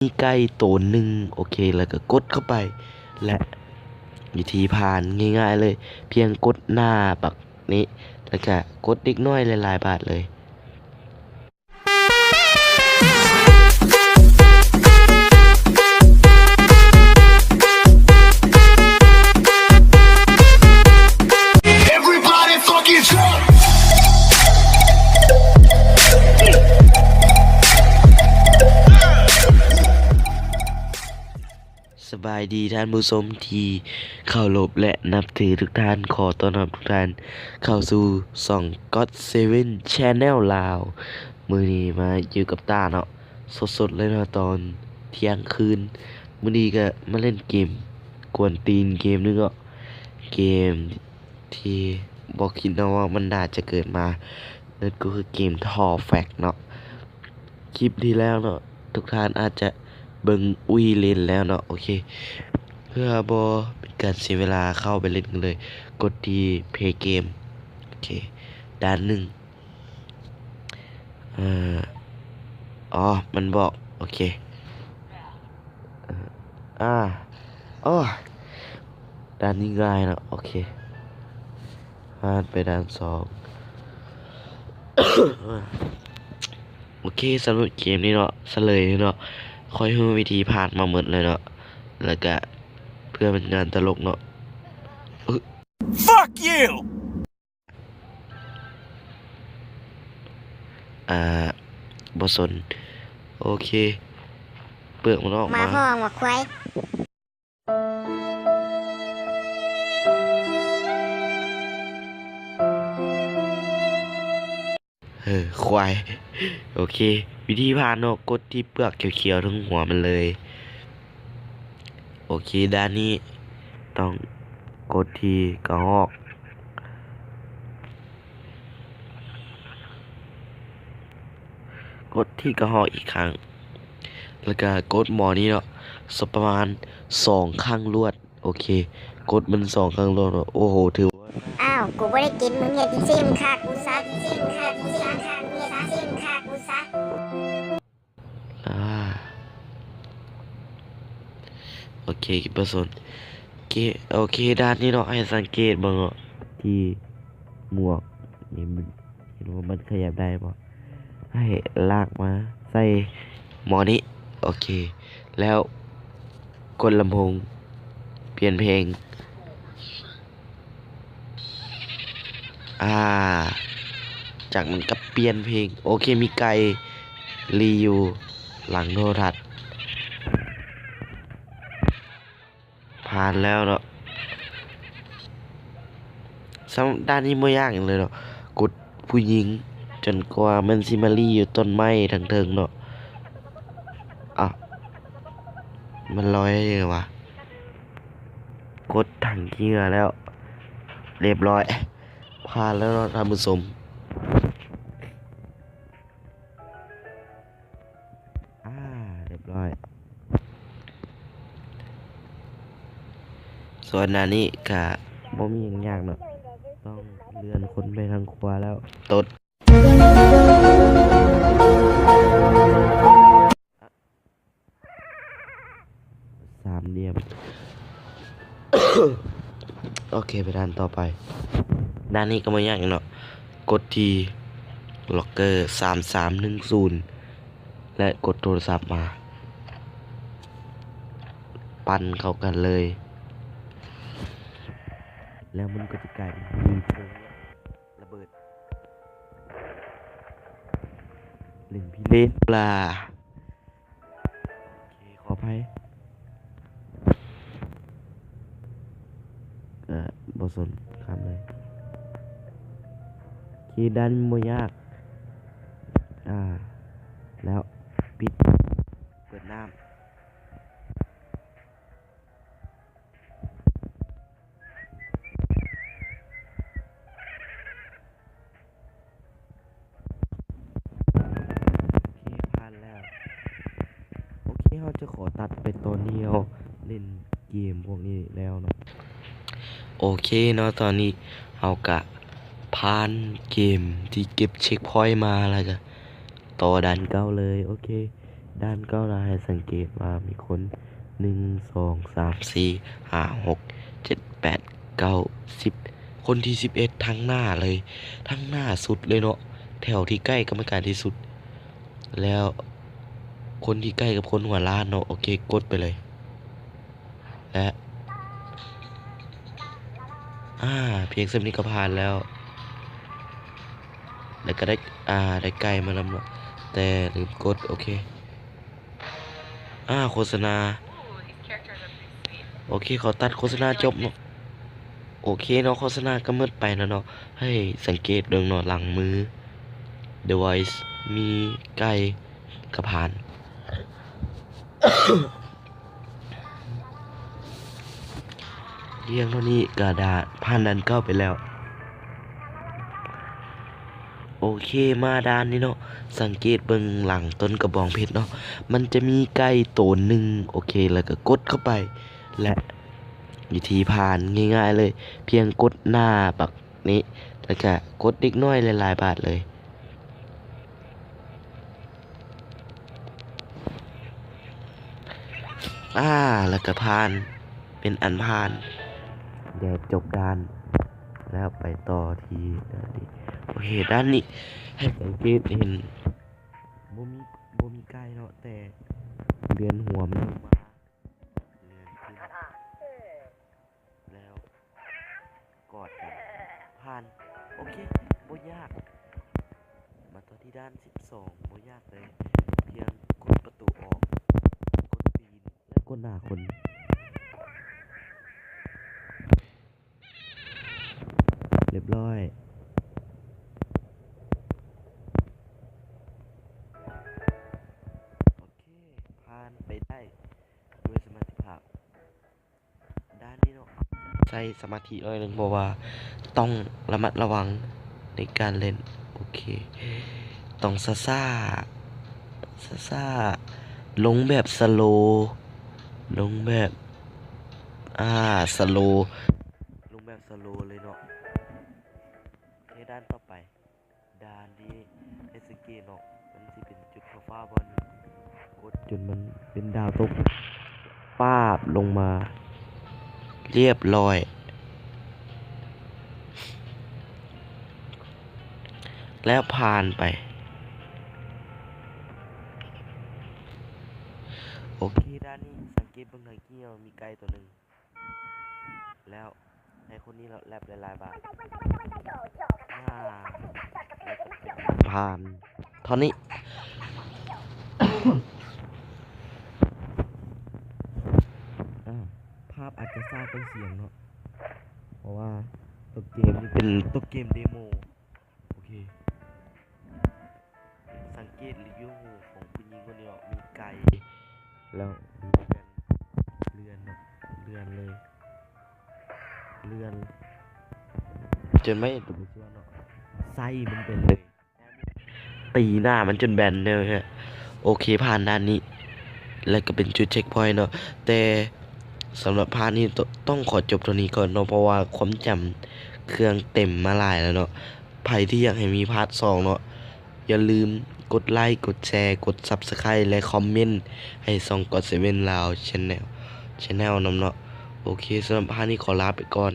มีไก่ตัวหนึ่งโอเคแล้วก็กดเข้าไปและวิธีผ่านง่ายๆเลยเพียงกดหน้าปักนี้แล้วก็กดเด็กน้อยหลายๆบาทเลยสบายดีท่านผู้ชมที่เคารพและนับถือทุกท่านขอต้อนรับทุกท่านเข้าสู่ช่อง GOT7 Channel ลาวมื้อนี้มาอยู่กับตาเนาะสดๆเลยเนาะตอนเที่ยงคืนมื้อนี้ก็มาเล่นเกมกวนตีนเกมนึงเนาะเกมที่บอกคิดเนาะว่ามันน่าจะเกิดมานั่นก็คือเกมท่อแฟกเนาะคลิปที่แล้วเนาะทุกท่านอาจจะเบิ่งเล่นแล้วเนาะโอเคเพื่อบ่เป็นการเสียเวลาเข้าไปเล่นกันเลยกดที่เพย์เกมโอเคด้านหนึ่งเอ่ออ๋อมันบอกโอเคเอ่ออ่าอ๋อด้านนี้ง่ายเนาะโอเคผ่านไปด้านสอง โอเคสำหรับเกมนี้เนาะเฉลยเนาะค่อยให้วิธีผ่านมาหมดเลยเนาะแล้วก็เพื่อเป็นงานตลกเนาะFuck you บสนโอเคเปลือกมันออก มา มา พ่อมาควายควายโอเควิธีผ่านเนาะกดที่เปลือกเขียวๆทั้งหัวมันเลยโอเคด้านนี้ต้องกดที่กระหอกกดที่กระหอกอีกครั้งแล้วก็กดหมอนี้เนาะสักประมาณ2 ครั้งรวดโอเคกดมัน2 ครั้งรวดโอ้โหถือว่า อ้าวกูไม่ได้กินมึงอย่ากินซิมค่ะกูซัดซิมค่ะกูซัดค่ะกูซัดซิมค่ะกูซัด โอเคกี่เปอร์เซ็นต์โอเคด้านนี้เนาะให้สังเกตบ้างเนาะที่หมวกนี่มันเห็นว่ามันขยับได้ป่ะให้ลากมาใส่หมอนี้โอเคแล้วกดลำโพงเปลี่ยนเพลงจากมันก็เปลี่ยนเพลงโอเคมีไก่รีอยู่หลังโทรทัศน์ผ่านแล้วเนาะสำหรับด้านนี้ไม่ยากอย่างเลยเนาะกดผู้หญิงจนกว่ามันซิมารีอยู่ต้นไม้ทางเทิงเนาะอ่ะมันลอยได้ยังไงวะกดถังเกียร์แล้วเรียบร้อยผ่านแล้วเนาะท่านผู้ชมเรียบร้อยส่วนอันนี้ก็บ่มีอย่างยากเนาะต้องเลื่อนคนไปทางขวาแล้วตดสามเหลี่ยม โอเคไปด้านต่อไปด้านนี้ก็ไม่ยากเนาะกดที่ล็อกเกอร์3310และกดโทรศัพท์มาปั่นเข้ากันเลยแล้วมันก็จะกลายเป็นมีเพลิงระเบิดเล่นพี่เล่นปลาโอเคขออภัยบสนคำเลยคีดันโมยากแล้วปิดเปิดน้ำเขาจะขอตัดไปตอนนี้เราเล่นเกมพวกนี้แล้วเนาะโอเคเนาะตอนนี้เอากะผ่านเกมที่เก็บเช็คพอยต์มาแล้วก็ต่อดันเก้าเลยโอเค ด้านก้าวร้าวให้สังเกตว่ามีคน1 2 3 4 5 6 7 8 9 10คนที่11ทั้งหน้าเลยทั้งหน้าสุดเลยเนาะแถวที่ใกล้กรรมการที่สุดแล้วคนที่ใกล้กับคนหัวล้านเนาะโอเคกดไปเลยและเพียงสำนี้ก็ผ่านแล้วก็ได้ได้ไกลมานำเนาะแต่ลืมกดโอเคโฆษณาโอเคเขาตัดโฆษณาจบเนาะโอเคเนาะโฆษณาก็มืดไปแล้วเนาะให้สังเกตเดิงเนาะหลังมือ The Voice มีไก่กระพาน เรียงเท่านี้กระดาษผ่านดัน9ไปแล้วโอเคมาด้านนี้เนาะสังเกตเบิ่งหลังต้นกระบองเพชรเนาะมันจะมีไก่ตัวหนึ่งโอเคแล้วก็กดเข้าไปและวิธีผ่านง่ายๆเลยเพียงกดหน้าปักนี้แล้วก็กดเด็กน้อยหลายๆบาทเลยแล้วก็ผ่านเป็นอันผ่านเดี๋ยวจบด้านแล้วไปต่อที่ด้านนี้โอเคด้านนี้ให้สังเกตเห็นบ่มีไก่เนาะแต่เรือนหัวมันลงมาเรือนขึ้นแล้วกอดกันผ่านโอเคบ่ยากมาต่อที่ด้าน12บ่ยากเลยเพียงกดประตูออกกดตีนและกดหน้าคนเรียบร้อยโอเคผ่านไปได้ด้วยสมาธิภาพด้านนี้เนาะใช้สมาธิหน่อยนึงเพราะว่าต้องระมัดระวังในการเล่นโอเคต้องซ่าลงแบบสโลลงแบบสโลลงแบบสโลเลยเนาะด้านต่อไปด้านนี้ให้สังเกตเนาะมันสิเป็นจุดฟ้าบอลกดจนมันเป็นดาวตกป้าบลงมาเรียบร้อยแล้วผ่านไปโอเคด้านนี้สังเกตบางหน่อยเกี้ยวมีไก่ตัวหนึ่งแล้วให้คนนี้เราแลบหลายๆบาทผ่านเท่านี้ ภาพอาจจะซ่าเป็นเสียงเนาะเพราะว่าตัวเกมนี่เป็นตัวเกมเดโมโอเคสังเกตรีวิวของผู้หญิงคนนี้เนาะมีไก่แล้วมีเรือนเนาะเรือนเลยเรือนจนไม่เห็นตัวเสื้อเนาะไส้มันเป็นเลยตีหน้ามันจนแบนเลยฮะโอเคผ่านด้านนี้แล้วก็เป็นจุดเช็คพอยต์เนาะแต่สำหรับพาร์ทนี้ต้องขอจบตัวนี้ก่อนเนาะเพราะว่าความจำเครื่องเต็มมาหลายแล้วเนาะใครที่อยากให้มีพาร์ท2เนาะอย่าลืมกดไลค์กดแชร์กด Subscribe และคอมเมนต์ให้ส่องกด7 Loud Channel นำเนาะโอเคสำหรับพาร์ทนี้ขอลาไปก่อน